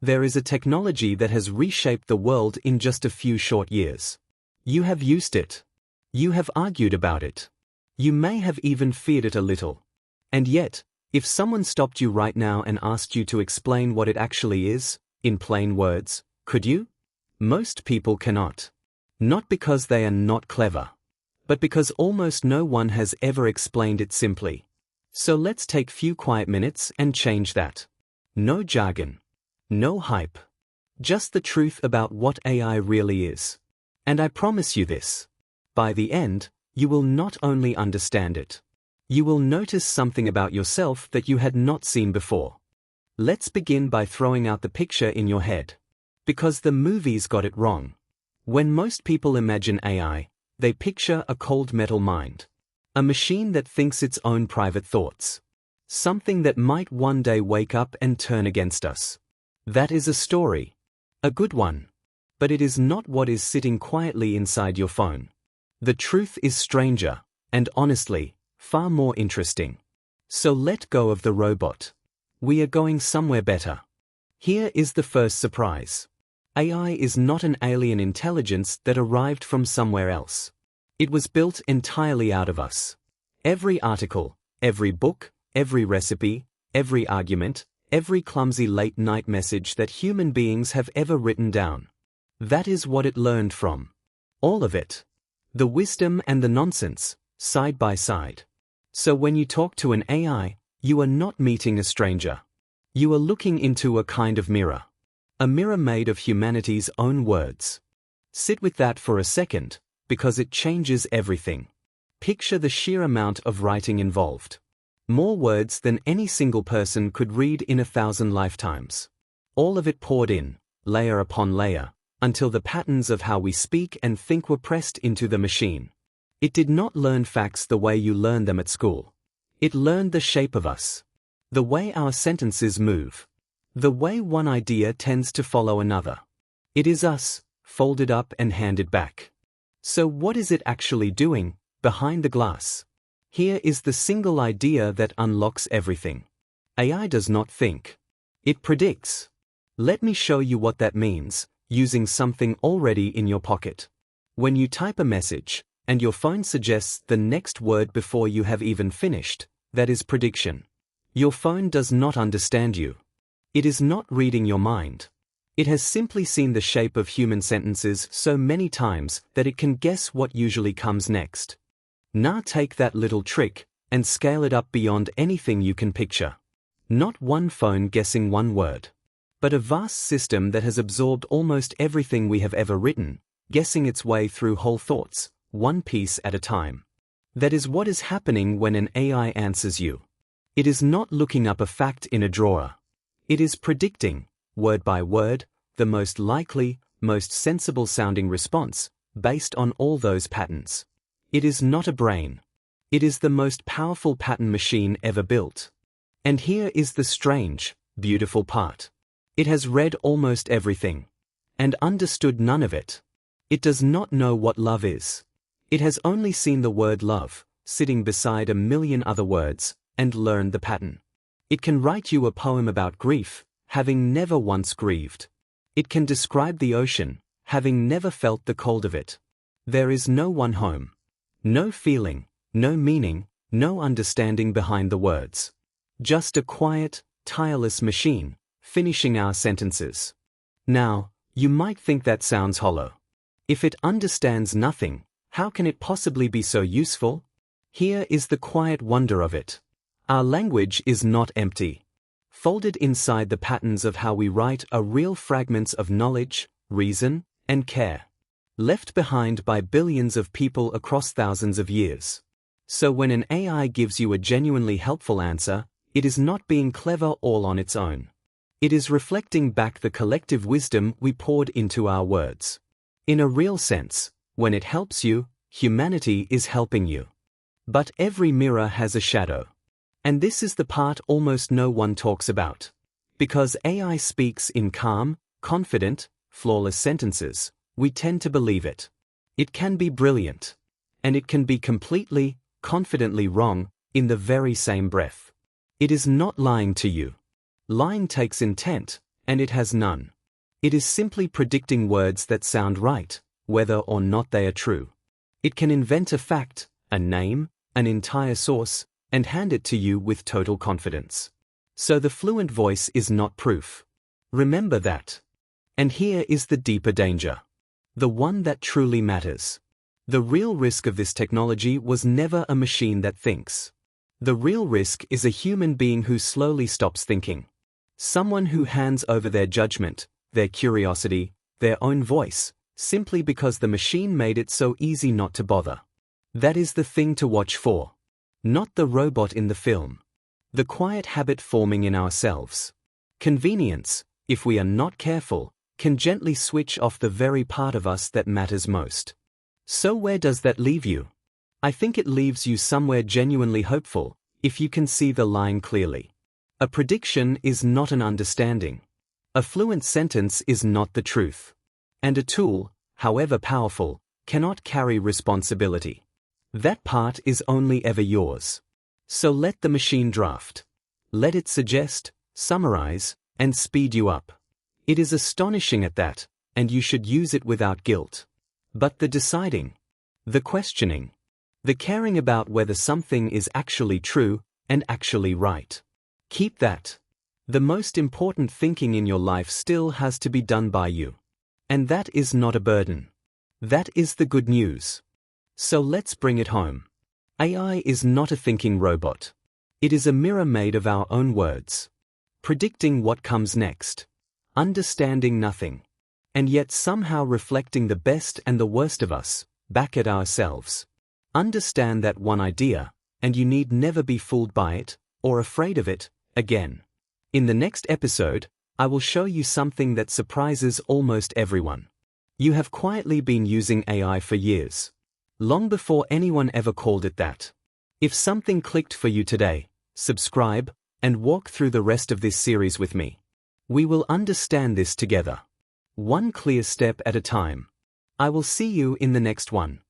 There is a technology that has reshaped the world in just a few short years. You have used it. You have argued about it. You may have even feared it a little. And yet, if someone stopped you right now and asked you to explain what it actually is, in plain words, could you? Most people cannot. Not because they are not clever, but because almost no one has ever explained it simply. So let's take few quiet minutes and change that. No jargon. No hype. Just the truth about what AI really is. And I promise you this. By the end, you will not only understand it. You will notice something about yourself that you had not seen before. Let's begin by throwing out the picture in your head. Because the movies got it wrong. When most people imagine AI, they picture a cold metal mind. A machine that thinks its own private thoughts. Something that might one day wake up and turn against us. That is a story. A good one. But it is not what is sitting quietly inside your phone. The truth is stranger, and honestly, far more interesting. So let go of the robot. We are going somewhere better. Here is the first surprise. AI is not an alien intelligence that arrived from somewhere else. It was built entirely out of us. Every article, every book, every recipe, every argument, every clumsy late-night message that human beings have ever written down. That is what it learned from. All of it. The wisdom and the nonsense, side by side. So when you talk to an AI, you are not meeting a stranger. You are looking into a kind of mirror. A mirror made of humanity's own words. Sit with that for a second, because it changes everything. Picture the sheer amount of writing involved. More words than any single person could read in 1,000 lifetimes. All of it poured in, layer upon layer, until the patterns of how we speak and think were pressed into the machine. It did not learn facts the way you learn them at school. It learned the shape of us. The way our sentences move. The way one idea tends to follow another. It is us, folded up and handed back. So what is it actually doing, behind the glass? Here is the single idea that unlocks everything. AI does not think. It predicts. Let me show you what that means, using something already in your pocket. When you type a message, and your phone suggests the next word before you have even finished, that is prediction. Your phone does not understand you. It is not reading your mind. It has simply seen the shape of human sentences so many times that it can guess what usually comes next. Now take that little trick, and scale it up beyond anything you can picture. Not one phone guessing one word. But a vast system that has absorbed almost everything we have ever written, guessing its way through whole thoughts, one piece at a time. That is what is happening when an AI answers you. It is not looking up a fact in a drawer. It is predicting, word by word, the most likely, most sensible sounding response, based on all those patterns. It is not a brain. It is the most powerful pattern machine ever built. And here is the strange, beautiful part. It has read almost everything. And understood none of it. It does not know what love is. It has only seen the word love, sitting beside a million other words, and learned the pattern. It can write you a poem about grief, having never once grieved. It can describe the ocean, having never felt the cold of it. There is no one home. No feeling, no meaning, no understanding behind the words. Just a quiet, tireless machine, finishing our sentences. Now, you might think that sounds hollow. If it understands nothing, how can it possibly be so useful? Here is the quiet wonder of it. Our language is not empty. Folded inside the patterns of how we write are real fragments of knowledge, reason, and care. Left behind by billions of people across thousands of years. So when an AI gives you a genuinely helpful answer, it is not being clever all on its own. It is reflecting back the collective wisdom we poured into our words. In a real sense, when it helps you, humanity is helping you. But every mirror has a shadow. And this is the part almost no one talks about. Because AI speaks in calm, confident, flawless sentences, we tend to believe it. It can be brilliant. And it can be completely, confidently wrong, in the very same breath. It is not lying to you. Lying takes intent, and it has none. It is simply predicting words that sound right, whether or not they are true. It can invent a fact, a name, an entire source, and hand it to you with total confidence. So the fluent voice is not proof. Remember that. And here is the deeper danger. The one that truly matters. The real risk of this technology was never a machine that thinks. The real risk is a human being who slowly stops thinking. Someone who hands over their judgment, their curiosity, their own voice, simply because the machine made it so easy not to bother. That is the thing to watch for. Not the robot in the film. The quiet habit forming in ourselves. Convenience, if we are not careful, can gently switch off the very part of us that matters most. So where does that leave you? I think it leaves you somewhere genuinely hopeful, if you can see the line clearly. A prediction is not an understanding. A fluent sentence is not the truth. And a tool, however powerful, cannot carry responsibility. That part is only ever yours. So let the machine draft. Let it suggest, summarize, and speed you up. It is astonishing at that, and you should use it without guilt. But the deciding, the questioning, the caring about whether something is actually true and actually right. Keep that. The most important thinking in your life still has to be done by you. And that is not a burden. That is the good news. So let's bring it home. AI is not a thinking robot. It is a mirror made of our own words. Predicting what comes next. Understanding nothing. And yet somehow reflecting the best and the worst of us, back at ourselves. Understand that one idea, and you need never be fooled by it, or afraid of it, again. In the next episode, I will show you something that surprises almost everyone. You have quietly been using AI for years. Long before anyone ever called it that. If something clicked for you today, subscribe, and walk through the rest of this series with me. We will understand this together. One clear step at a time. I will see you in the next one.